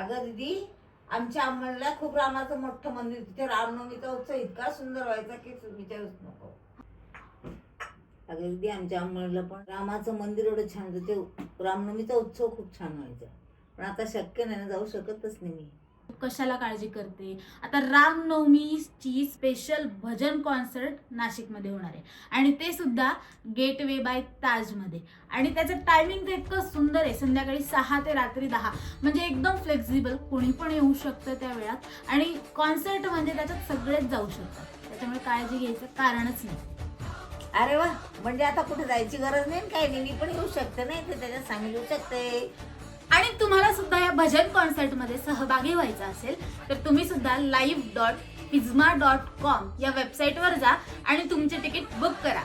अगं दीदी, आमच्या अंमलला खूप रामाचं मोठं मंदिर, तिथे रामनवमीचा उत्सव इतका सुंदर व्हायचा की विचारूच नको. अगं दीदी, आमच्या अंमलला पण रामाचं मंदिर एवढं छान होतं, ते रामनवमीचा उत्सव खूप छान व्हायचा. पण आता शक्य नाही ना, जाऊ शकतच नाही मी. कशाला काळजी करते. आता रामनवमीची स्पेशल भजन कॉन्सर्ट नाशिकमध्ये होणार आहे आणि ते सुद्धा गेटवे बाय ताजमध्ये. आणि त्याचं टायमिंग तर इतकं सुंदर आहे, संध्याकाळी 6 ते रात्री 10, म्हणजे एकदम फ्लेक्झिबल, कोणी पण येऊ शकतं त्या वेळात. आणि कॉन्सर्ट म्हणजे त्याच्यात सगळेच जाऊ शकतात, त्याच्यामुळे काळजी घ्यायचं कारणच नाही. अरे वा, म्हणजे आता कुठे जायची गरज नाही काही नाही, मी पण येऊ शकते नाही ते त्याच्यात सामील होऊ शकते. आणि तुम्हाला सुद्धा या भजन कॉन्सर्टमध्ये सहभागी व्हायचं असेल तर तुम्ही सुद्धा live.fizma.com या वेबसाईटवर जा आणि तुमचे तिकीट बुक करा.